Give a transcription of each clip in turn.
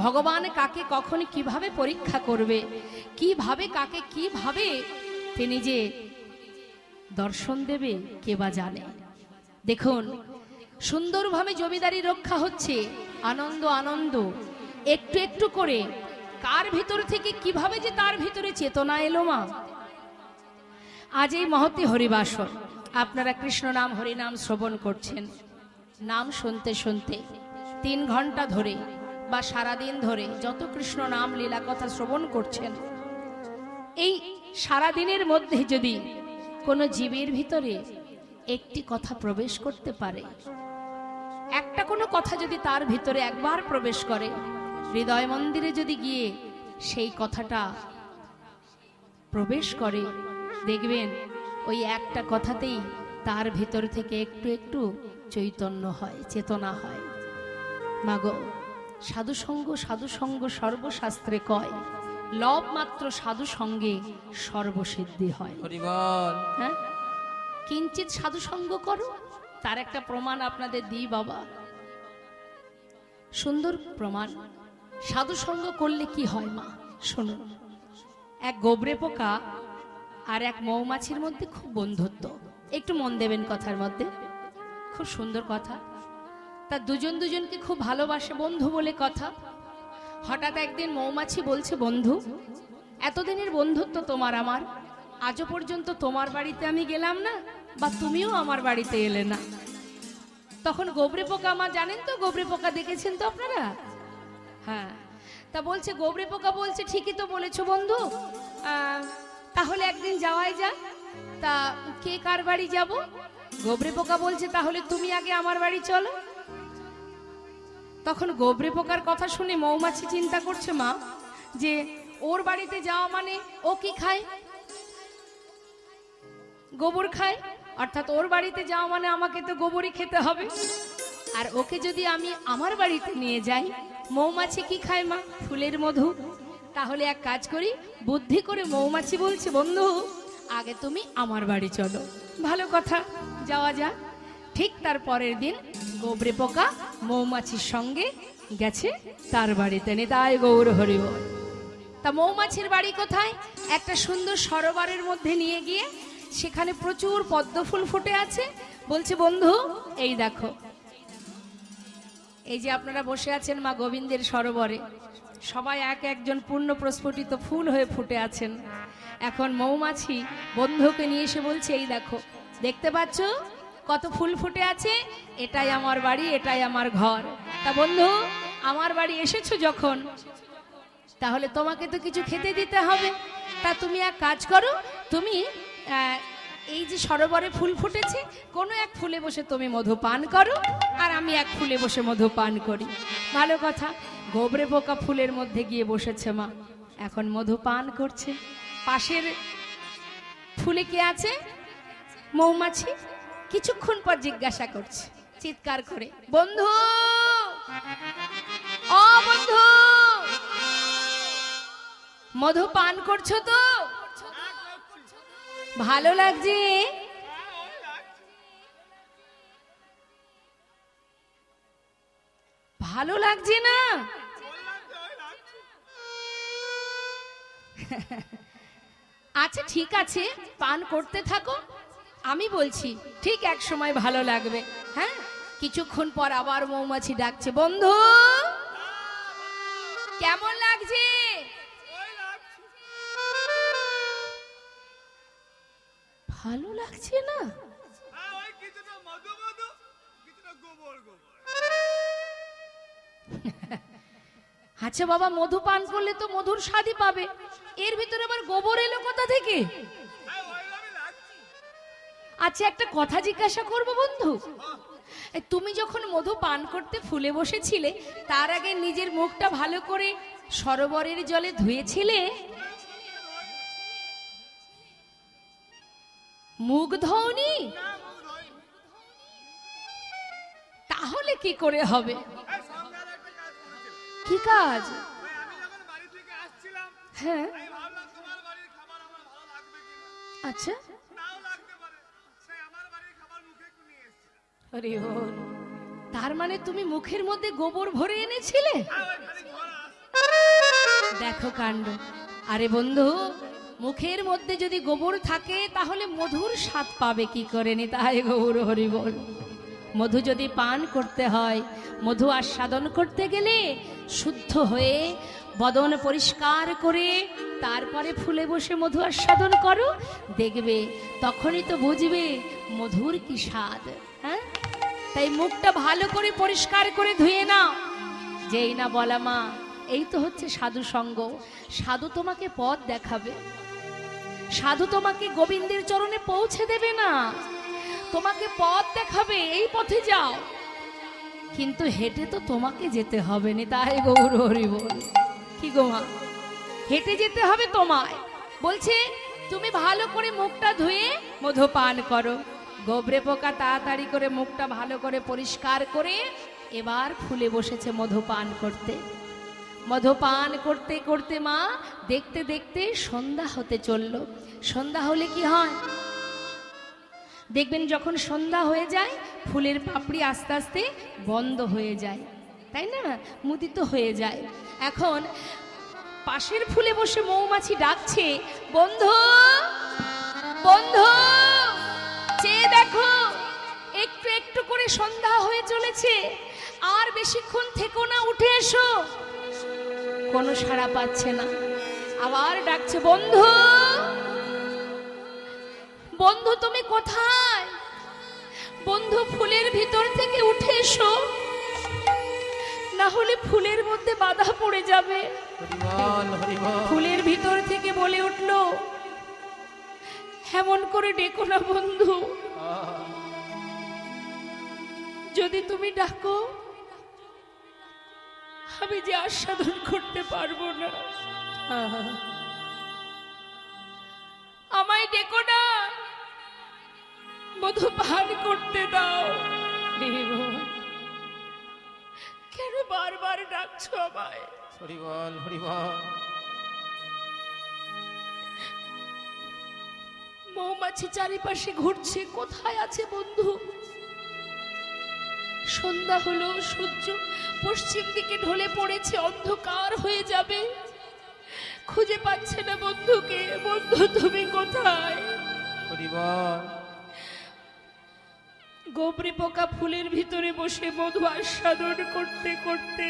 ভগবান কাকে কখন কিভাবে পরীক্ষা করবে, কিভাবে কাকে কিভাবে তিনি যে দর্শন দেবে কে বা জানে। দেখুন সুন্দরভাবে জমিদারি রক্ষা হচ্ছে, আনন্দ আনন্দ, একটু একটু করে কার ভিতর থেকে কিভাবে যে তার ভিতরে চেতনা এলো মা। আজ এই মহতি হরিবাসর আপনারা কৃষ্ণ নাম হরিনাম শ্রবণ করছেন, নাম শুনতে শুনতে 3 ঘন্টা ধরে বা সারাদিন ধরে যত কৃষ্ণ নাম লীলা কথা শ্রবণ করছেন, এই সারাদিনের মধ্যে যদি কোনো জীবের ভিতরে একটি কথা প্রবেশ করতে পারে, একটা কোনো কথা যদি তার ভিতরে একবার প্রবেশ করে, হৃদয় মন্দিরে যদি গিয়ে সেই কথাটা প্রবেশ করে, দেখবেন ওই একটা কথাতেই তার ভিতর থেকে একটু একটু চৈতন্য হয়, চেতনা হয়। মাগো সাধুসঙ্গ সাধুসঙ্গ সর্বশাস্ত্রে কয়, লব মাত্র সাধু সঙ্গে সর্বসিদ্ধি হয়। হ্যাঁ, কিঞ্চিত সাধুসঙ্গ করো, তার একটা প্রমাণ আপনাদের দিই বাবা, সুন্দর প্রমাণ। সাধুসঙ্গ করলে কি হয় মা শুনুন। এক গোবরে পোকা আর এক মৌমাছির মধ্যে খুব বন্ধুত্ব, একটু মন দেবেন কথার মধ্যে, খুব সুন্দর কথা। তা দুজন দুজনকে খুব ভালোবাসে, বন্ধু বলে কথা। হঠাৎ একদিন মৌমাছি বলছে, বন্ধু এতদিনের বন্ধুত্ব তোমার আমার, আজও পর্যন্ত তোমার বাড়িতে আমি গেলাম না, বা তুমিও আমার বাড়িতে এলে না। তখন গোবরে পোকা, মা জানেন তো গোবরে পোকা দেখেছেন তো আপনারা? হ্যাঁ, তা বলছে গোবরে পোকা বলছে, ঠিকই তো বলেছো বন্ধু, তাহলে একদিন যাওয়াই যাক। তা কে কার বাড়ি যাব? গোবরে পোকা বলছে, তাহলে তুমি আগে আমার বাড়ি চলো। তখন গোবরে পোকার কথা শুনে মৌমাছি চিন্তা করছে মা, যে ওর বাড়িতে যাওয়া মানে ও কি খায়? গোবর খায়, অর্থাৎ ওর বাড়িতে যাওয়া মানে আমাকে তো গোবরই খেতে হবে। আর ওকে যদি আমি আমার বাড়িতে নিয়ে যাই, মৌমাছি কি খায় মা? ফুলের মধু। তাহলে এক কাজ করি, বুদ্ধি করে মৌমাছি বলছে, বন্ধু আগে তুমি আমার বাড়ি চলো। ভালো কথা, যাওয়া যাক। ঠিক তার পরের দিন গোবরে পোকা মৌমাছির সঙ্গে গেছে তার বাড়িতে। নিতাই গৌর হরি বল। তা মৌমাছির বাড়ি কোথায়? একটা সুন্দর সরোবরের মধ্যে নিয়ে গিয়ে সেখানে প্রচুর পদ্ম ফুল ফুটে আছে। বলছে, বন্ধু এই দেখো, এই যে আপনারা বসে আছেন মা গোবিন্দের সরোবরে, সবাই এক একজন পূর্ণ প্রস্ফুটিত ফুল হয়ে ফুটে আছেন। এখন মৌমাছি বন্ধুকে নিয়ে এসে বলছে, এই দেখো, দেখতে পাচ্ছ কত ফুল ফুটে আছে? এটাই আমার বাড়ি, এটাই আমার ঘর। তা বন্ধু আমার বাড়ি এসেছো যখন, তাহলে তোমাকে তো কিছু খেতে দিতে হবে। তা তুমি এক কাজ করো, তুমি এই যে সরোবরে ফুল ফুটেছে, কোনো এক ফুলে বসে তুমি মধু পান করো, আর আমি এক ফুলে বসে মধু পান করি। ভালো কথা। গোবরে পোকা ফুলের মধ্যে গিয়ে বসেছে মা, এখন মধু পান করছে। পাশের ফুলে কে আছে? মৌমাছি। কিছুক্ষণ পর জিজ্ঞাসা করছে চিৎকার করে, বন্ধু ও বন্ধু, মধু পান করছো তো? ভালো লাগছে? ভালো লাগছে না? আচ্ছা ঠিক আছে, পান করতে থাকো, আমি বলছি ঠিক এক সময় ভালো লাগবে। হ্যাঁ, কিছুক্ষণ পর আবার মৌমাছি ডাকছে, বন্ধু কেমন লাগছে? ভালো লাগছে না? আচ্ছা বাবা, মধু পান করলে তো মধুর স্বাদই পাবে, এর ভিতরে আবার গোবর এলো কোথা থেকে? আচ্ছা একটা কথা জিজ্ঞাসা করবো বন্ধু, তুমি যখন মধু পান করতে ফুলে বসেছিলে, তার আগে নিজের মুখটা ভালো করে সরোবরের জলে ধুয়েছিলে? মুখ ধোনি? তাহলে কি করে হবে? কি কাজ? হ্যাঁ, আচ্ছা, তার মানে তুমি মুখের মধ্যে গোবর ভরে এনেছিলে? দেখো কাণ্ড। আরে বন্ধু, মুখের মধ্যে যদি গোবর থাকে তাহলে মধুর স্বাদ পাবে কি করে? নি তাই গৌর হরি বল। মধু যদি পান করতে হয়, মধু আস্বাদন করতে গেলে শুদ্ধ হয়ে বদন পরিষ্কার করে তারপরে ফুলে বসে মধু আস্বাদন করো, দেখবে তখনই তো বুঝবে মধুর কি স্বাদ। হ্যাঁ, তাই মুখটা ভালো করে পরিষ্কার করে ধুয়ে নাও। যেই না বলা মা, এই তো হচ্ছে সাধু সঙ্গ। সাধু তোমাকে পথ দেখাবে, সাধু তোমাকে গোবিন্দের চরণে পৌঁছে দেবে না, তোমাকে পথ দেখাবে, এই পথে যাও। কিন্তু হেঁটে তো তোমাকে যেতে হবে না, তাই গৌর হরি বল। কি গো মা, হেঁটে যেতে হবে তোমায়। বলছে তুমি ভালো করে মুখটা ধুয়ে মধু পান করো। গোবরে পোকা তাড়াতাড়ি করে মুখটা ভালো করে পরিষ্কার করে এবার ফুলে বসেছে মধু পান করতে। মধু পান করতে করতে মা দেখতে দেখতে সন্ধ্যা হতে চলল। সন্ধ্যা হলে কি হয় দেখবেন, যখন সন্ধ্যা হয়ে যায় ফুলের পাপড়ি আস্তে আস্তে বন্ধ হয়ে যায়, তাই না, মুদিত হয়ে যায়। এখন পাশের ফুলে বসে মৌমাছি ডাকছে, বন্ধু বন্ধু, চেয়ে দেখো, একটু একটু করে সন্ধ্যা হয়ে চলেছে, আর বেশিক্ষণ থেকো না, উঠে এসো। কোনো সাড়া পাচ্ছে না। আবার ডাকছে, বন্ধু বন্ধু, তুমি কোথায়? বন্ধু, ফুলের ভিতর থেকে উঠে এসো, না হলে ফুলের মধ্যে বাধা পড়ে যাবে। ফুলের ভিতর থেকে বলে উঠল, এমন করে ডেকো না বন্ধু, যদি তুমি ডাকো আমি যে আস্বাদন করতে পারবো না। আমায় ডেকো না, মধু পান করতে দাও। কেন বারবার ডাকছো আমায়? হরি বল, হরি বল। মৌমাছি চারিপাশে ঘুরছে, কোথায় আছে বন্ধু? সন্ধ্যা হলো, সূর্য পশ্চিম দিকে ঢলে পড়েছে, অন্ধকার হয়ে যাবে, খুঁজে পাচ্ছে না বন্ধুকে। বন্ধু, তুমি কোথায়? হরি বল। গোবরে পোকা ফুলের ভিতরে বসে মধু আস্বাদন করতে করতে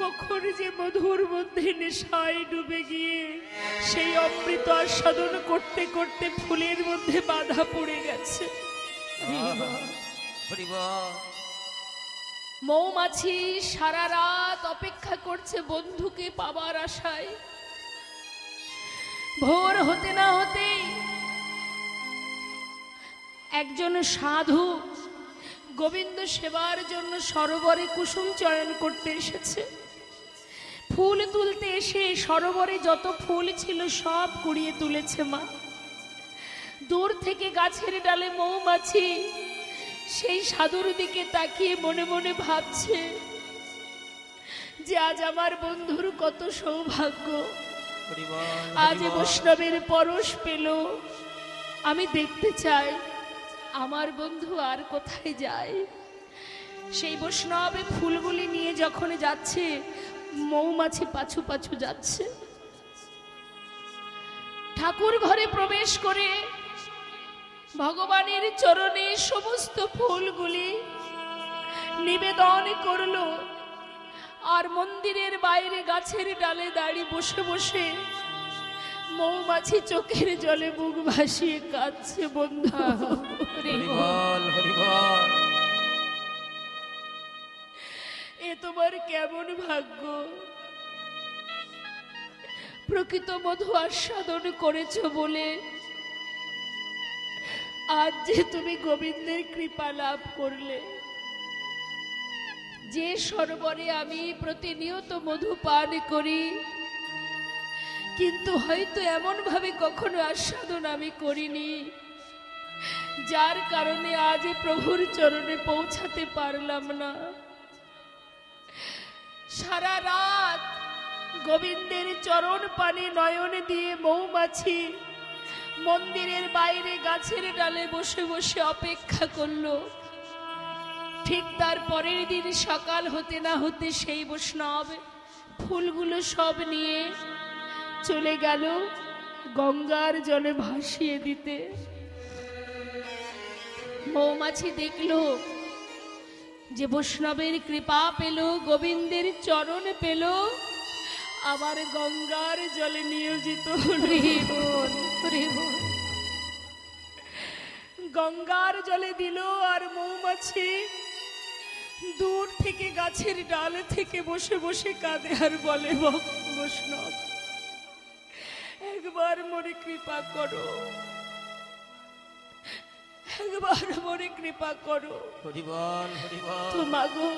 কখন যে মধুর মধ্যে নেশায় ডুবে গিয়ে সেই অমৃত আস্বাদন করতে করতে ফুলের মধ্যে বাধা পড়ে গেছে। হরি বল। মৌমাছি সারা রাত অপেক্ষা করছে বন্ধুকে পাবার আশায়। ভোর হতে না হতে একজন সাধু গোবিন্দ সেবার জন্য সরোবরে কুসুম চয়ন করতে এসেছে। ফুল তুলতে এসে সরোবরে যত ফুল ছিল সব কুড়িয়ে তুলেছে মা। দূর থেকে গাছের ডালে মৌমাছি সেই সাধুর দিকে তাকিয়ে মনে মনে ভাবছে যে আজ আমার বন্ধুর কত সৌভাগ্য, আজ বৈষ্ণবের পরশ পেল। আমি দেখতে চাই আমার বন্ধু আর কোথায় যায়। সেই বৈষ্ণবে ফুলগুলি নিয়ে যখন যাচ্ছে, মৌমাছি পাছু পাছু যাচ্ছে। ঠাকুর ঘরে প্রবেশ করে ভগবানের চরণে সমস্ত ফুলগুলি নিবেদন করলো, আর মন্দিরের বাইরে গাছের ডালে দাঁড়িয়ে বসে বসে মৌমাছি চোখের জলে মুখ ভাসিয়ে কাঁদছে। বন্ধু, এ তোমার কেমন ভাগ্য, প্রকৃত মধু আস্বাদন করেছ বলে আজ যে তুমি গোবিন্দের কৃপা লাভ করলে। যে সরোবরে আমি প্রতিনিয়ত মধু পান করি, কিন্তু হয়তো এমন ভাবে কখনো আস্বাদন আমি করিনি, যার কারণে আজ প্রভুর চরণে পৌঁছাতে পারলাম না। সারা রাত গোবিন্দের চরণ পানে নয়ন দিয়ে মৌমাছি মন্দিরের বাইরে গাছের ডালে বসে বসে অপেক্ষা করলো। ঠিক তার পরের দিন সকাল হতে না হতে সেই বৈষ্ণব ফুলগুলো সব নিয়ে চলে গেল গঙ্গার জলে ভাসিয়ে দিতে। মৌমাছি দেখলো যে বৈষ্ণবের কৃপা পেল, গোবিন্দের চরণ পেল, আবার গঙ্গার জলে নিয়োজিত হলো। গঙ্গার জলে দিল, আর মৌমাছি দূর থেকে গাছের ডাল থেকে বসে বসে কাঁদে আর বলে, বৈষ্ণব একবার মোরে কৃপা করো, একবার মোরে কৃপা করো। হরি বল হরি বল। তো মাগো,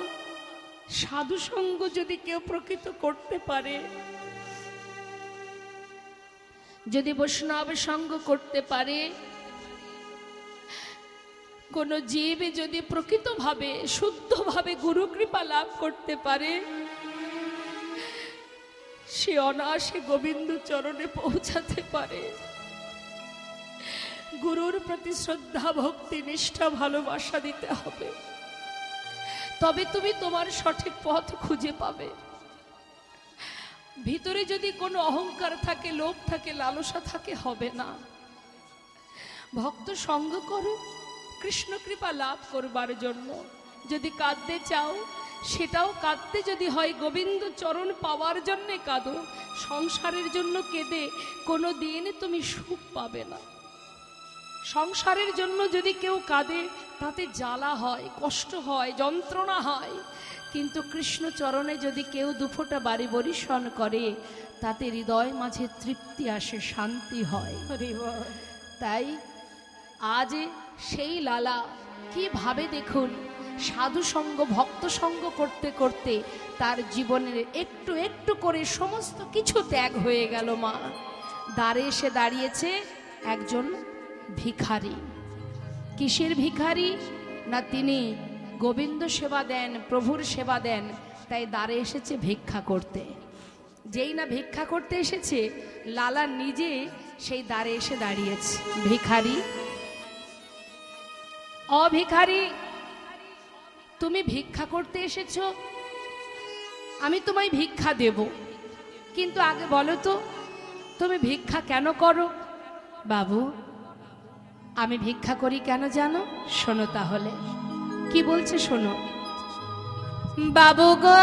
সাধু সঙ্গ যদি কেউ প্রকৃত করতে পারে, যদি বৈষ্ণব সঙ্গ করতে পারে, কোন জীব যদি প্রকৃতভাবে শুদ্ধভাবে গুরু কৃপা লাভ করতে পারে, সে অনায়াসে গোবিন্দ চরণে পৌঁছাতে পারে। গুরুর প্রতি শ্রদ্ধা, ভক্তি, নিষ্ঠা, ভালোবাসা দিতে হবে, তবে তুমি তোমার সঠিক পথ খুঁজে পাবে। ভিতরে যদি কোনো অহংকার থাকে, লোভ থাকে, লালসা থাকে, হবে না। ভক্ত সঙ্গ করো কৃষ্ণ কৃপা লাভ করবার জন্য। যদি কাঁদতে চাও, সেটাও কাঁদতে যদি হয় গোবিন্দ চরণ পাওয়ার জন্যে কাঁদো। সংসারের জন্য কেঁদে কোনো দিন তুমি সুখ পাবে না। সংসারের জন্য যদি কেউ কাঁদে, তাতে জ্বালা হয়, কষ্ট হয়, যন্ত্রণা হয়। কিন্তু কৃষ্ণ চরণে যদি কেউ দুফোঁটা বাড়ি বরিশন করে, তাতে হৃদয় মাঝে তৃপ্তি আসে, শান্তি হয়। তাই আজ সেই লালা কিভাবে দেখুন সাধু সঙ্গ, ভক্ত সঙ্গ করতে করতে তার জীবনের একটু একটু করে সমস্ত কিছু ত্যাগ হয়ে গেল। মা দ্বারে এসে দাঁড়িয়েছে একজন ভিখারি। কিসের ভিখারি? না তিনি গোবিন্দ সেবা দেন, প্রভুর সেবা দেন, তাই দ্বারে এসেছে ভিক্ষা করতে। যেই না ভিক্ষা করতে এসেছে, লালা নিজে সেই দ্বারে এসে দাঁড়িয়েছে। ভিখারি, ও ভিখারি, তুমি ভিক্ষা করতে এসেছো, আমি তোমায় ভিক্ষা দেব, কিন্তু আগে বলো তো তুমি ভিক্ষা কেন করো? বাবু, আমি ভিক্ষা করি কেন জানো? শোনো তাহলে কি বলছে, শোনো। বাবু গো,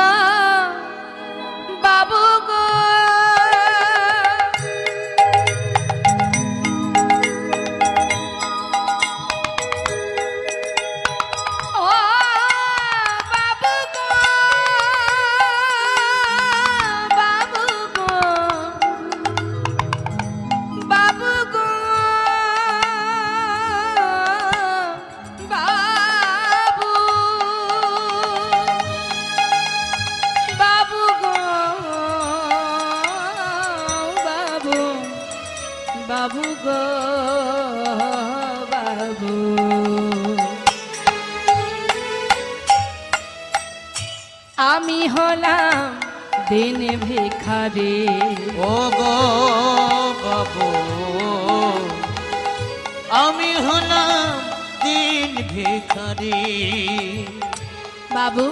বাবু গো, বাবু গো, বাবু, আমি হলাম দিন ভিখারি। ও গো বাবু, আমি হলাম দিন ভিখারি। বাবু,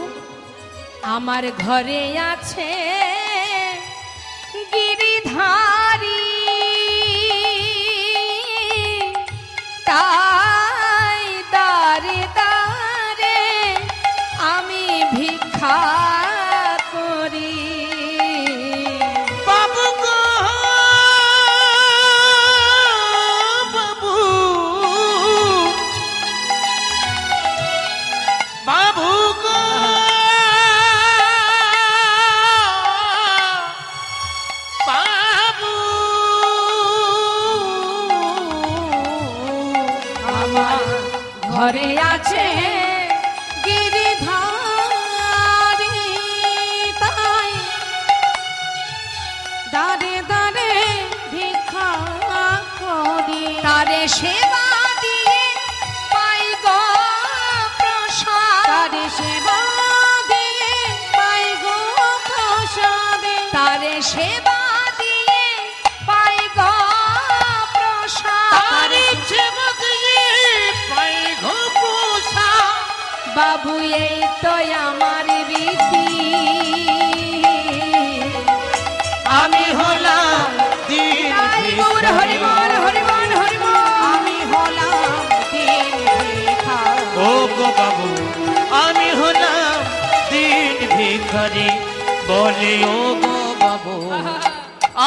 আমার ঘরে আছে গিরিধারী, তাই দাঁড়ে দাঁড়ে আমি ভিক্ষা করি। বাবু গো বাবু, বাবু গো বাবু, আমার ঘরে আছে গিরিধারী, তাই দাঁড়ে দাঁড়ে ভিক্ষা করি। তারে সেবা দিয়ে পাই গো প্রসাদ, তারে সেবা দিয়ে পাই গো প্রসাদ, তারে সেবা দিয়ে পাই গো প্রসাদ, তারে সেবা দিয়ে পাই গো প্রসাদ। বাবু এই তো আমার রীতি, বাবু আমি হলাম দিন ভিখারি বলে ও গো বাবু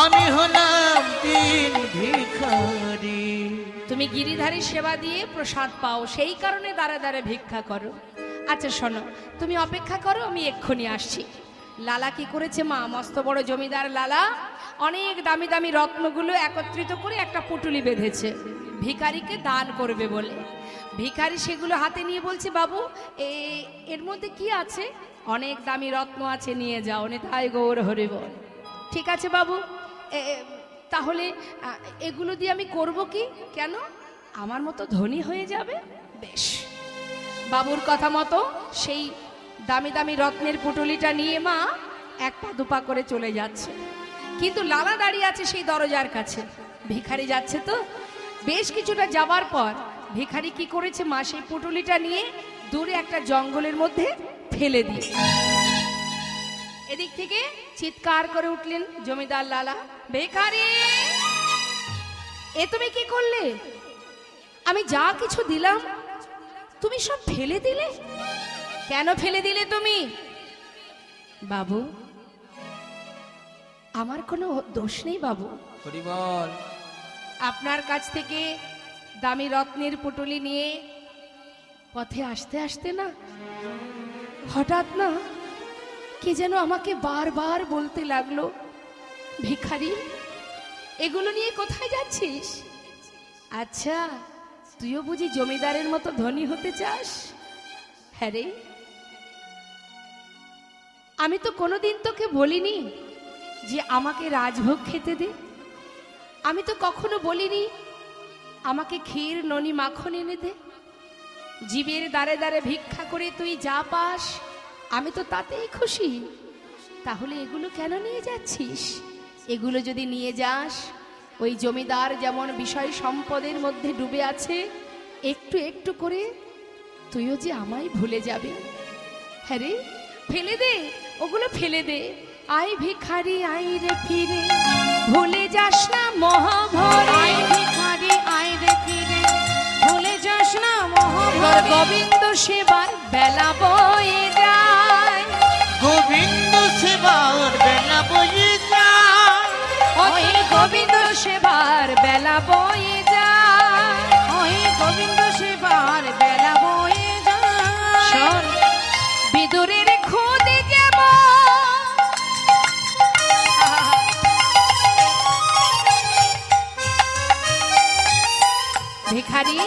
আমি হলাম দিন ভিখারি। তুমি গিরিধারী সেবা দিয়ে প্রসাদ পাও, সেই কারণে দাঁড়ে দাঁড়ে ভিক্ষা করো। আচ্ছা শোনো, তুমি অপেক্ষা করো, আমি এক্ষুনি আসছি। লালা কি করেছে মা, মস্ত বড় জমিদার লালা অনেক দামি দামি রত্নগুলো একত্রিত করে একটা পুটুলি বেঁধেছে ভিখারিকে দান করবে বলে। ভিখারি সেগুলো হাতে নিয়ে বলছে, বাবু এর মধ্যে কি আছে? অনেক দামি রত্ন আছে, নিয়ে যাও। তাই গৌর হরি বল। ঠিক আছে বাবু, তাহলে এগুলো দিয়ে আমি করব কি? কেন, আমার মতো ধনী হয়ে যাবে। বেশ, বাবুর কথা মতো সেই দামি দামি রত্নের পুটুলিটা নিয়ে মা এক পা দুপা করে চলে যাচ্ছে, কিন্তু লালা দাঁড়িয়ে আছে সেই দরজার কাছে। ভিখারি যাচ্ছে তো, বেশ কিছুটা যাবার পর ভিখারি কি করেছে মা, সেই পুটুলিটা নিয়ে দূরে একটা জঙ্গলের মধ্যে ফেলে দিয়ে এদিক থেকে চিৎকার করে উঠলেন জমিদার লালা, ভিখারি এ তুমি কি করলে? আমি যা কিছু দিলাম তুমি সব ফেলে দিলে, কেন ফেলে দিলে তুমি? বাবু আমার কোনো দোষ নেই বাবু, হরি বল। আপনার কাছ থেকে দামি রত্নের পুটুলি নিয়ে পথে আসতে আসতে না হঠাৎ না কে যেন আমাকে বারবার বলতে লাগলো, ভিখারি এগুলো নিয়ে কোথায় যাচ্ছিস? আচ্ছা তুইও বুঝি জমিদারের মতো ধনী হতে চাস? হ্যাঁ রে, আমি তো কোনোদিন তোকে বলিনি যে আমাকে রাজভোগ খেতে দে। আমি তো কখনো বলিনি আমাকে ক্ষীর ননি মাখন এনে দে। জীবের দ্বারে দ্বারে ভিক্ষা করে তুই যা পাস আমি তো তাতেই খুশি। তাহলে এগুলো কেন নিয়ে যাচ্ছিস? এগুলো যদি নিয়ে যাস, ওই জমিদার যেমন বিষয় সম্পদের মধ্যে ডুবে আছে, একটু একটু করে তুইও যে আমায় ভুলে যাবে। হ্যাঁ রে, ফেলে দে, ওগুলো ফেলে দে। আই ভিখারি আই রে ফিরে, ভুলে যাস না মহাভরে। আই ভিখারি আই রে ফিরে, ভুলে যাস না মহাভরে। গোবিন্দ সেবার বেলা বয়ে যায়, গোবিন্দ সেবার বেলা বয়ে যায়, ওই গোবিন্দ সেবার বেলা বয়ে যায়, ওই গোবিন্দ সেবার বেলা বয়ে যায়। শোন বিদুরের খুদে যেমন ভিখারি,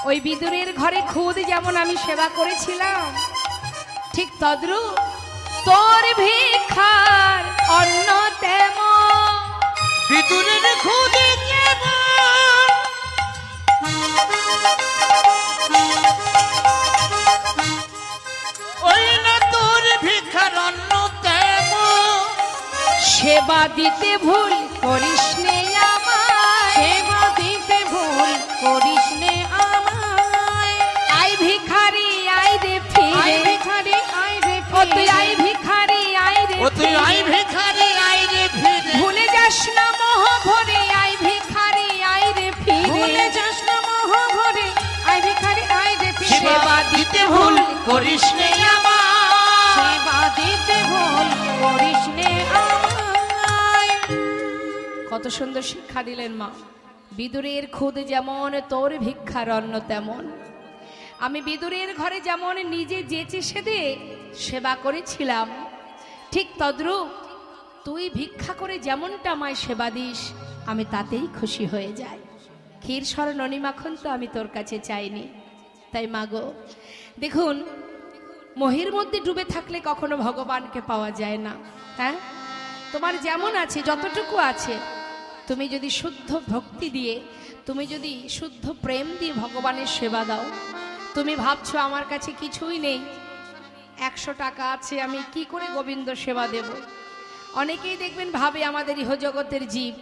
ওই বিদুরের ঘরে খুদ যেমন আমি সেবা করেছিলাম, ঠিক তদ্রূপ তোর ভিক্ষার অন্ন তেমন। বিদুরের খুদে ওই না তোর ভিখার অন্য তেমন। সেবা দিতে ভুল করিস নে আমায়, সেবা দিতে ভুল করিস নে আমায়। আই ভিখারি আই রে আই ফিরে, ভিখারি আই রে ও তুই ফিরে, আই ভিখারি আই রে ও তুই আই ফিরে। ভিখারি আই রে ফিরে, ভুলে যাস না মহাভরে, আই ভিখারি আই রে ফিরে। ভুলে যাস না মহাভরে। আই ভিখারি আই রে ফিরে, সেবা দিতে ভুল করিস নে আমার। সেবা দিতে ভুল করিস নে আমায়। কত সুন্দর শিক্ষা দিলেন মা। বিদুরের খুদ যেমন তোর ভিক্ষার অন্ন তেমন। আমি বিদুরের ঘরে যেমন নিজে যেচে সেদে সেবা করেছিলাম, ঠিক তদ্রূপ তুই ভিক্ষা করে যেমনটা আমায় সেবা দিস আমি তাতেই খুশি হয়ে যাই। ক্ষীর সর ননি মাখন তো আমি তোর কাছে চাইনি। তাই মাগো দেখুন, মোহের মধ্যে ডুবে থাকলে কখনো ভগবানকে পাওয়া যায় না। হ্যাঁ, তোমার যেমন আছে, যতটুকু আছে, তুমি যদি শুদ্ধ ভক্তি দিয়ে, তুমি যদি শুদ্ধ প্রেম দিয়ে ভগবানের সেবা দাও, তুমি ভাবছো আমার কাছে কিছুই নেই, 100 টাকা আছে, আমি কি করে গোবিন্দ সেবা দেব। অনেকেই দেখবেন ভাবে আমাদের ইহজগতের জীব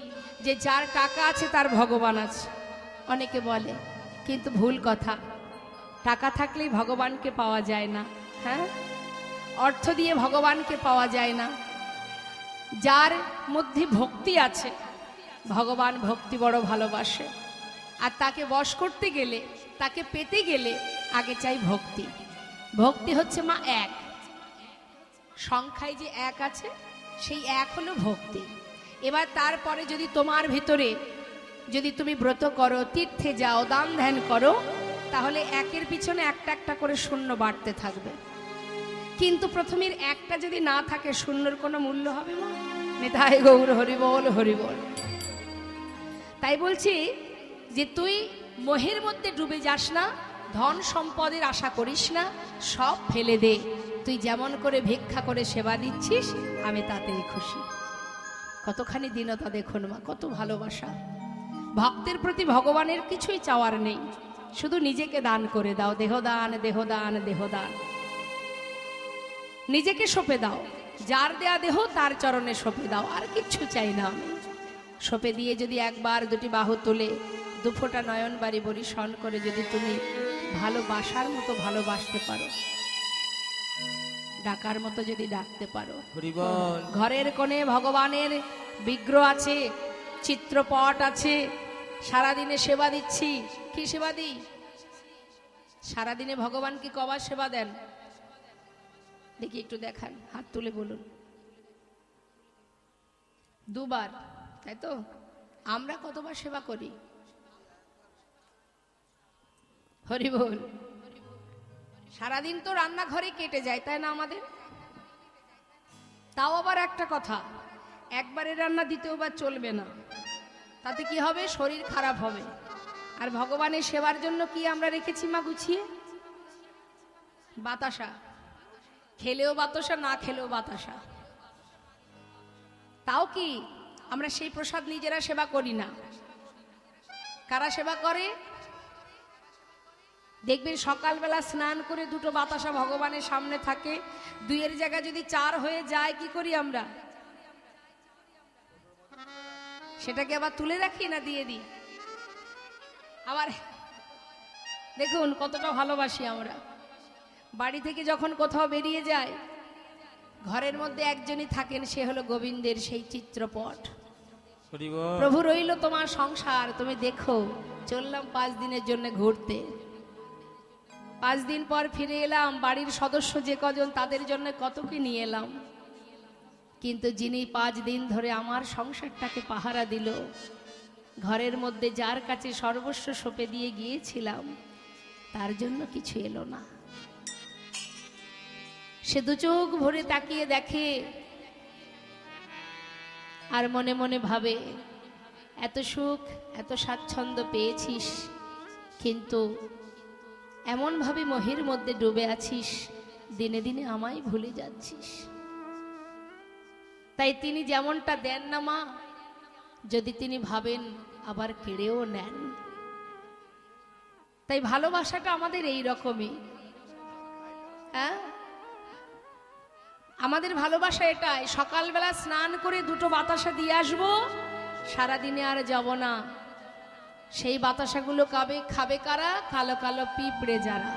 যে যার টাকা আছে তার ভগবান আছে, অনেকে বলে, কিন্তু ভুল কথা। টাকা থাকলেই ভগবানকে পাওয়া যায় না। হ্যাঁ, অর্থ দিয়ে ভগবানকে পাওয়া যায় না। যার মধ্যে ভক্তি আছে, ভগবান ভক্তি বড় ভালোবাসে। আর তাকে বশ করতে গেলে, তাকে পেতে গেলে আগে চাই ভক্তি। ভক্তি হচ্ছে মা এক, সংখ্যায় যে এক আছে সেই এক হলো ভক্তি। এবার তারপরে যদি তোমার ভিতরে যদি তুমি ব্রত করো, তীর্থে যাও, দান ধ্যান করো, তাহলে একের পিছনে একটা একটা করে শূন্য বাড়তে থাকবে। কিন্তু প্রথমের একটা যদি না থাকে, শূন্যর কোনো মূল্য হবে না। নিতাই গৌর হরিবল হরিবল। তাই বলছি যে তুই মোহের মধ্যে ডুবে যাস না, ধন সম্পদের আশা করিস না, সব ফেলে দে। তুই যেমন করে ভিক্ষা করে সেবা দিচ্ছিস, আমি তাতেই খুশি। কতখানি দীনতা দেখুন মা, কত ভালোবাসা। ভক্তের প্রতি ভগবানের কিছুই চাওয়ার নেই, শুধু নিজেকে দান করে দাও। দেহদান দেহদান দেহদান, নিজেকে সঁপে দাও। যার দেয়া দেহ তার চরণে সঁপে দাও, আর কিচ্ছু চাই না আমি। সঁপে দিয়ে যদি একবার দুটি বাহু তুলে দুফোঁটা নয়ন বাড়ি বরিশন করে যদি তুমি ভালোবাসার মতো ভালোবাসতে পারো, ডাকার মতো যদি ডাকতে পারো। ঘরের কোণে ভগবানের বিগ্রহ আছে, চিত্রপট আছে, সারাদিনে সেবা দিচ্ছি। কি সেবা দিই? সারাদিনে ভগবান কি কবার সেবা দেন দেখি একটু দেখান, হাত তুলে বলুন। দুবার, তাই তো? আমরা কতবার সেবা করি? হরি বল। সারাদিন তো রান্নাঘরে কেটে যায়, তাই না আমাদের? তাও আবার একটা কথা, একবারে রান্না দ্বিতীয়বার চলবে না, তাতে কি হবে? শরীর খারাপ হবে। আর ভগবানের সেবার জন্য কি আমরা রেখেছি মা গুছিয়ে? বাতাসা, খেলেও বাতাসা, না খেলেও বাতাসা। তাও কি আমরা সেই প্রসাদ নিজেরা সেবা করি না? কারা সেবা করে? দেখবেন সকালবেলা স্নান করে দুটো বাতাসা ভগবানের সামনে থাকে, দুইয়ের জায়গায় যদি চার হয়ে যায়, কি করি আমরা? সেটাকে আবার তুলে রাখি না দিয়ে দিই? আবার দেখুন কতটা ভালোবাসি আমরা। বাড়ি থেকে যখন কোথাও বেরিয়ে যায়, ঘরের মধ্যে একজনই থাকেন, সে হলো গোবিন্দের সেই চিত্রপট। প্রভু রইল তোমার সংসার, তুমি দেখো। চললাম 5 দিনের জন্য ঘুরতে, 5 দিন পর ফিরে এলাম, বাড়ির সদস্য যে কজন তাদের জন্য কত কি নিয়ে এলাম। কিন্তু যিনি 5 দিন ধরে আমার সংসারটাকে পাহারা দিল, ঘরের মধ্যে যার কাছে সর্বস্ব সঁপে দিয়ে গিয়েছিলাম, তার জন্য কিছু এলো না। সে দু চোখ ভরে তাকিয়ে দেখে আর মনে মনে ভাবে, এত সুখ এত স্বাচ্ছন্দ্য পেয়েছিস, কিন্তু এমন ভাবে মোহের মধ্যে ডুবে আছিস, দিনে দিনে আমায় ভুলে যাচ্ছিস। তাই তিনি যেমনটা দেন না মা, যদি তিনি ভাবেন আবার কেড়েও নেন। তাই ভালোবাসাটা আমাদের এই রকমই। হ্যাঁ, আমাদের ভালোবাসা এটাই, সকালবেলা স্নান করে দুটো বাতাসা দিয়ে আসবো, সারাদিনে আর যাব না। সেই বাতাসাগুলো খাবে কারা? কালো কালো পিঁপড়ে যারা।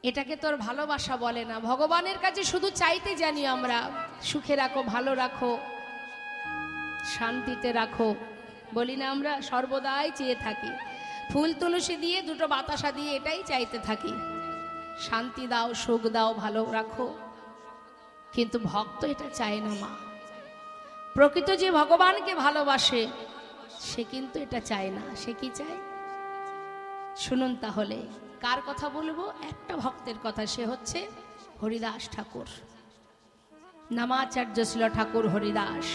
এটাকে তোর ভালোবাসা বলে না। ভগবানের কাছে শুধু চাইতে জানি আমরা, সুখে রাখো, ভালো রাখো, শান্তিতে রাখো, বলি না আমরা? সর্বদাই চেয়ে থাকি, ফুল তুলসী দিয়ে দুটো বাতাসা দিয়ে এটাই চাইতে থাকি, শান্তি দাও, সুখ দাও, ভালো রাখো। কিন্তু ভক্ত এটা চায় না মা। প্রকৃত যে ভগবানকে ভালোবাসে সে কিন্তু এটা চায় না। সে কি চায় শুনুন তাহলে। কার কথা বলবো? একটা ভক্তের কথা, সে হচ্ছে হরিদাস ঠাকুর, নামাচার্য ছিল ঠাকুর হরিদাস।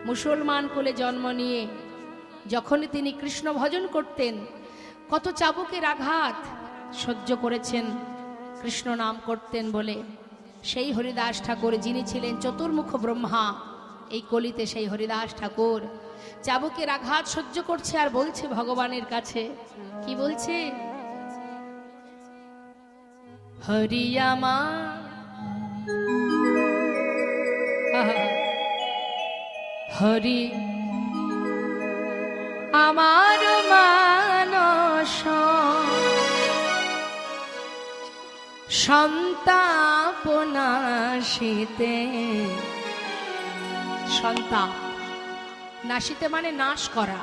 মুসলমান কুলে জন্ম নিয়ে যখন তিনি কৃষ্ণ ভজন করতেন, কত চাবুকের আঘাত সহ্য করেছেন কৃষ্ণ নাম করতেন বলে। সেই হরিদাস ঠাকুর, যিনি ছিলেন চতুর্মুখ ব্রহ্মা, এই কলিতে সেই হরিদাস ঠাকুর চাবুকের আঘাত সহ্য করছে আর বলছে ভগবানের কাছে, কি বলছে? হরি আমার, হরি আমার মানস সন্তাপ নাশিতে। সন্তাপ নাশিতে মানে নাশ করা।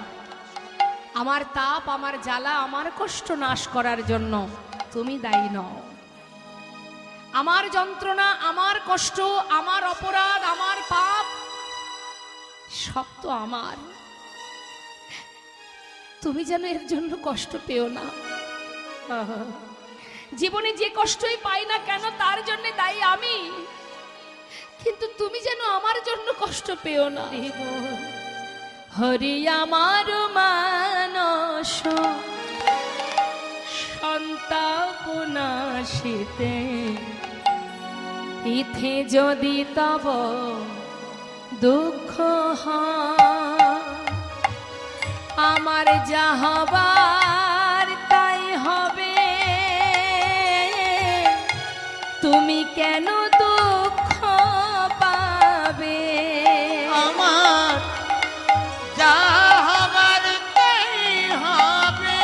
আমার তাপ, আমার জ্বালা, আমার কষ্ট নাশ করার জন্য তুমি দায়ী নও। আমার যন্ত্রণা, আমার কষ্ট, আমার অপরাধ, আমার পাপ সব তো আমার। তুমি যেন এর জন্য কষ্ট পেও না। জীবনে যে কষ্টই পাই না কেন তার জন্য দায়ী আমি, কিন্তু তুমি যেন আমার জন্য কষ্ট পেও না। হরি আমার মানস সন্তাপনাশিতে, ইথে যদি তব দুঃখ হয়, আমার যা হবার তাই হবে, তুমি কেন দুঃখ পাবে? আমার যা হবার তাই হবে,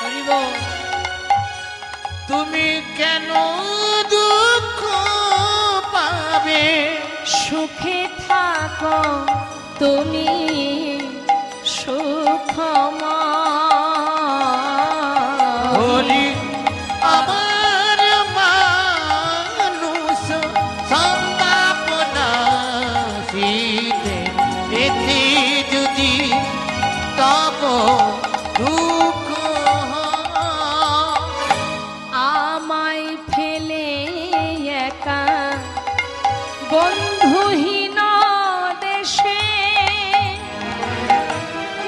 হরি বল। তুমি কেন দুঃখ পাবে? সুখে থাকো তুমি সুখময়। হরি আমার মানুষ সন্তাপনাশীতে, এতে যদি তব দুঃখ হয়, আমায় ফেলে একা বন্ধুহীন দেশে,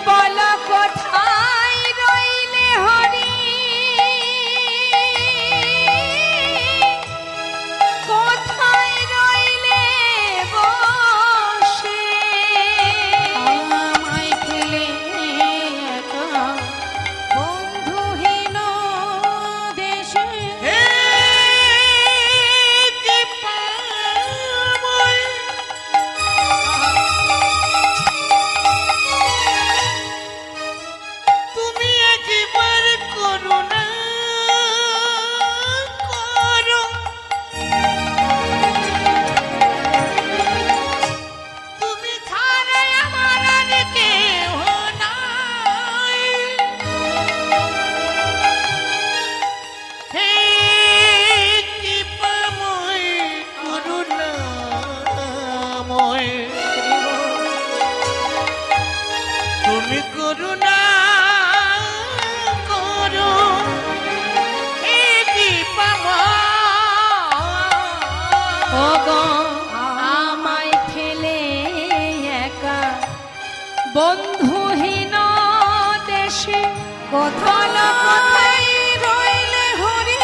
বল কোথায় রইলে হরি, কোথায় রইলে বসে? আমায় ফেলে একা বন্ধুহীন দেশে, হে দীপাময়, তুমি একবার করুণা করো, তুমি ছাড়া আমার আর কেহ নাই। হে দীপাময়, করুণাময়, তুমি করুণা করো, হে দীপাময়। ওগো আমায় ফেলে একা বন্ধুহীন দেশে, কোথায় কোথায় রইলে হরি,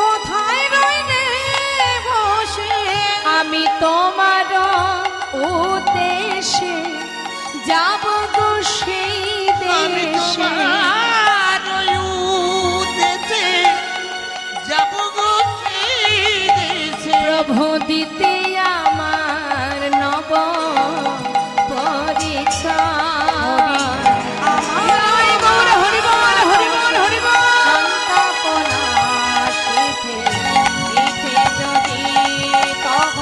কোথায় রইলে বসে? আমি তোমার উদ্দেশে যাব গো সেই আমি দেশে। তোমার উদ্দেশে যাব গো সেই দেশে, প্রভু দিতে আমার নব পরিচয়। আমায় গৌর হরি বল, হরি বল, হরি বল। সন্তাপনাশীতে, ইথে যদি তব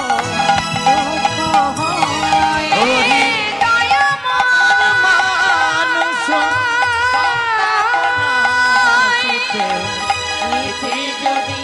দুঃখ হয়, হরি দয়াময় মানুষ সন্তাপনাশীতে, ইথে যদি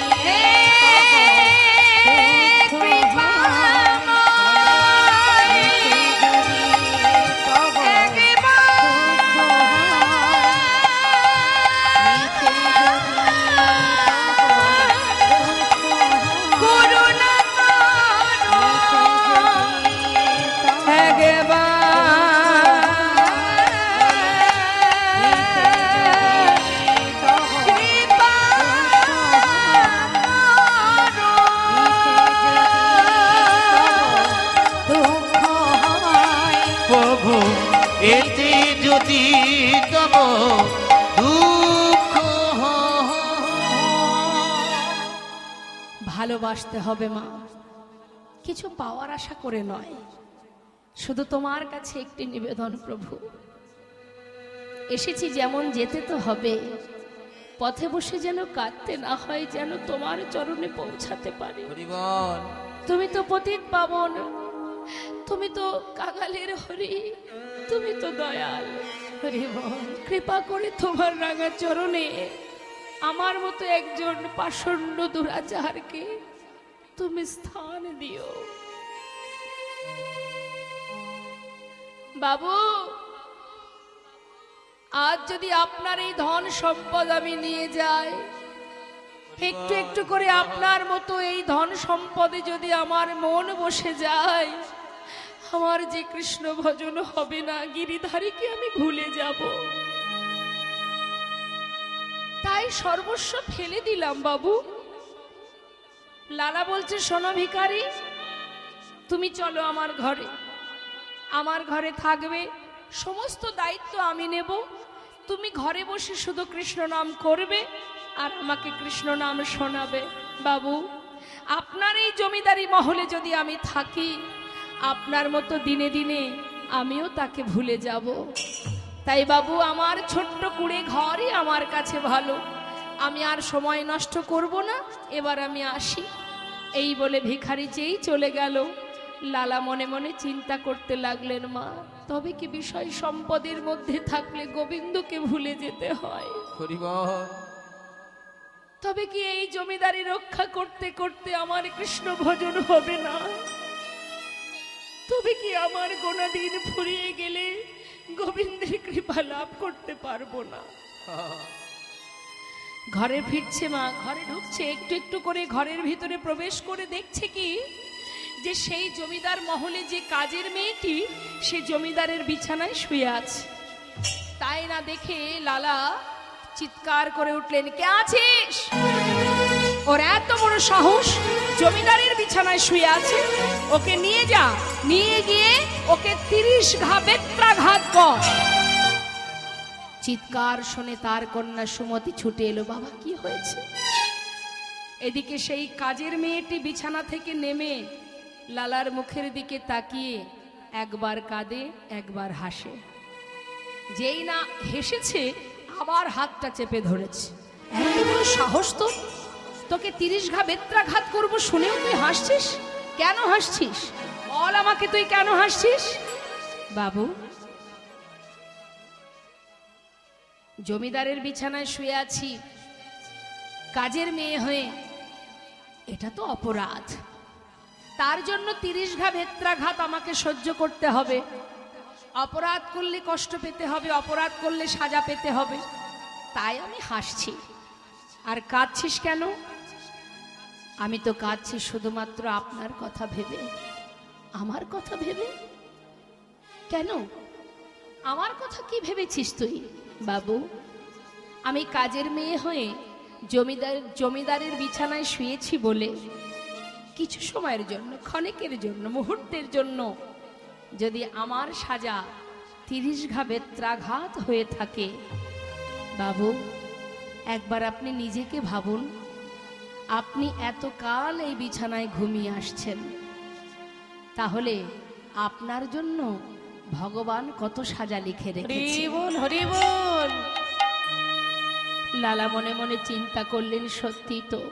প্রভু, এতে যদি তব দুঃখ হয়। ভালোবাসতে হবে মা, কিছু পাওয়ার আশা করে নয়, শুধু তোমার কাছে একটি নিবেদন প্রভু। এসেছি যেমন যেতে তো হবে, পথে বসে যেন কাঁদতে না হয়, যেন তোমার চরণে পৌঁছাতে পারি। হরি বল। তুমি তো পতিত পাবন, তুমি তো কাঙালের হরি, তুমি তো দয়াল, হরি বল। কৃপা করে তোমার রাঙা চরণে আমার মতো একজন পাষণ্ড দুরাচারকে তুমি স্থান দিও। বাবু, আজ যদি আপনার এই ধন সম্পদ আমি নিয়ে যাই, একটু একটু করে আপনার মতো এই ধন সম্পদে যদি আমার মন বসে যায়, আমার যে কৃষ্ণ ভজন হবে না, গিরিধারীকে আমি ভুলে যাব। তাই সর্বস্ব ফেলে দিলাম বাবু। লালা বলছে, শোনো ভিখারি, তুমি চলো আমার ঘরে, আমার ঘরে থাকবে, সমস্ত দায়িত্ব আমি নেব। তুমি ঘরে বসে শুধু কৃষ্ণ নাম করবে আর আমাকে কৃষ্ণ নাম শোনাবে। বাবু, আপনার এই জমিদারি মহলে যদি আমি থাকি, আপনার মতো দিনে দিনে আমিও তাকে ভুলে যাব। তাই বাবু, আমার ছোট্ট কুড়ে ঘরই আমার কাছে ভালো, আমি আর সময় নষ্ট করব না, এবার আমি আসি। এই বলে ভিখারি যেই চলে গেল, লালা মনে মনে চিন্তা করতে লাগলেন, মা, তবে কি বিষয় সম্পদের মধ্যে থাকলে গোবিন্দকে ভুলে যেতে হয়? হরি বল। তবে কি এই জমিদারি রক্ষা করতে করতে আমার কৃষ্ণ ভজন হবে না? তবে কি আমার গোনা দিন ফুরিয়ে গেলে গোবিন্দের কৃপা লাভ করতে পারবো না? ঘরে ফিরছে মা, ঘরে ঢুকছে, একটু একটু করে ঘরের ভিতরে প্রবেশ করে দেখছে কি যে সেই জমিদার মহলে যে কাজের মেয়েটি, সে জমিদারের বিছানায় শুয়ে আছে। তাই না দেখে লালা চিৎকার করে উঠলেন, কে আছিস? ওর এত বড় সাহস, জমিদারের বিছানায় শুয়ে আছে, ওকে নিয়ে যা, নিয়ে গিয়ে ওকে 30 ঘা বেত্রাঘাত কর। চিৎকার শুনে তার কন্যা সুমতি ছুটে এলো, বাবা কি হয়েছে? এদিকে সেই কাজের মেয়েটি বিছানা থেকে নেমে লালার মুখের দিকে তাকিয়ে একবার কাঁদে, একবার হাসে। যেই না হেসেছে, আবার হাতটা চেপে ধরেছে। এত বড় সাহস তো, তোকে 30 ঘা বেত্রাঘাত করবো শুনেও তুই হাসছিস? কেন হাসছিস? বল আমাকে, তুই কেন হাসছিস? বাবু, জমিদারের বিছানায় শুয়ে আছি কাজের মেয়ে হয়ে, এটা তো অপরাধ। তার জন্য 30 ঘা বেত্রাঘাত আমাকে সহ্য করতে হবে। অপরাধ করলে কষ্ট পেতে হবে, অপরাধ করলে সাজা পেতে হবে। তাই আমি হাসছি। আর কাঁদছিস কেন? আমি তো কাঁদছি শুধুমাত্র আপনার কথা ভেবে। আমার কথা ভেবে? কেন? আমার কথা কি ভেবেছিস তুই? বাবু, আমি কাজের মেয়ে হয়ে জমিদারের বিছানায় শুয়েছি বলে কিছু সময়ের জন্য, ক্ষণিকের জন্য, মুহূর্তের জন্য যদি আমার সাজা 30 ঘা বেত্রাঘাত হয়ে থাকে, বাবু, একবার আপনি নিজেকে ভাবুন। আপনি এতকাল এই বিছানায় ঘুমিয়ে আসছেন, তাহলে আপনার জন্য ভগবান কত সাজা লিখে রেখেছে। হরি বল, হরি বল। লালা মনে মনে চিন্তা করলেন, সত্যি তো,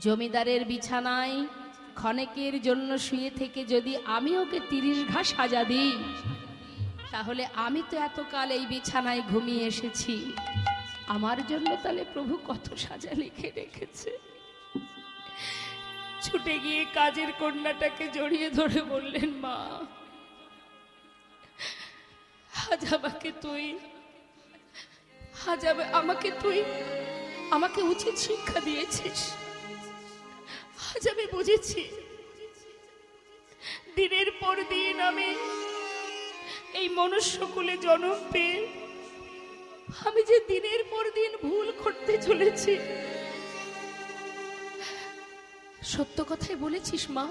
জমিদারের বিছানায় ক্ষণিকের জন্য শুয়ে থেকে যদি আমি ওকে 30 ঘা সাজা দিই, তাহলে আমি তো এতকাল এই বিছানায় ঘুমিয়ে এসেছি, আমার জন্য তাহলে প্রভু কত সাজা লিখে রেখেছে। ছুটে গিয়ে কাজের কন্যাটাকে জড়িয়ে ধরে বললেন, মা, আজ আমাকে উচিত শিক্ষা দিয়েছিস। আজ আমি বুঝেছি, দিনের পর দিন আমি এই মনুষ্যকুলে জন্ম পেয়ে আমি যে দিনের পর দিন ভুল করতে চলেছি। সত্য কথাই বলেছিস মা,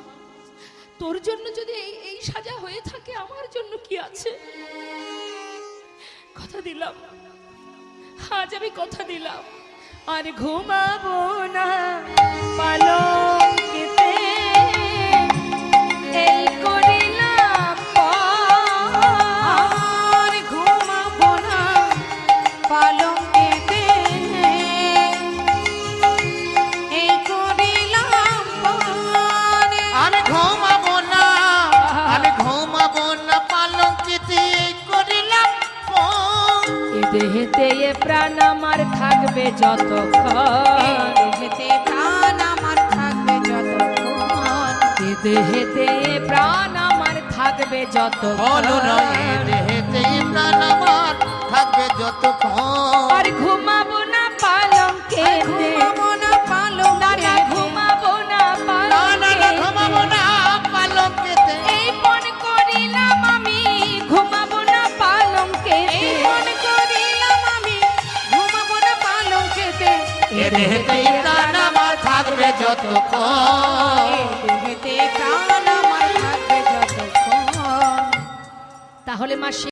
তোর জন্য যদি এই সাজা হয়ে থাকে, আমার জন্য কি আছে? কথা দিলাম, আজ আমি কথা দিলাম, আর ঘুমাবো না পালঙ্কেতে, এই করিলাম আর ঘুমাবো না পালঙ্কেতে, এই করিলাম আমি ঘুমাবো না পালঙ্কেতে, প্রাণ আমার থাকবে যতক্ষণ, দেহেতে প্রাণ আমার থাকবে যতক্ষণ, এ দেহেতে প্রাণ আমার থাকবে বলো না এ যতক্ষণ, দেহেতে প্রাণ আমার থাকবে যতক্ষণ। আর ঘুমাবো না পালঙ্কে, ঘুমাবো না পালঙ্কে, না ঘুমাবো না না না না পালঙ্কে, ঘুমাবো না পালঙ্কেতে, এই মন করিলাম আমি ঘুমাবো না পালঙ্কে, এই মন করিলাম আমি ঘুমাবো না পালঙ্কেতে, এ দেহেতে প্রাণ আমার থাকবে যতক্ষণ। দেহেতে প্রাণ আমার থাকবে যতক্ষণ। তাহলে মা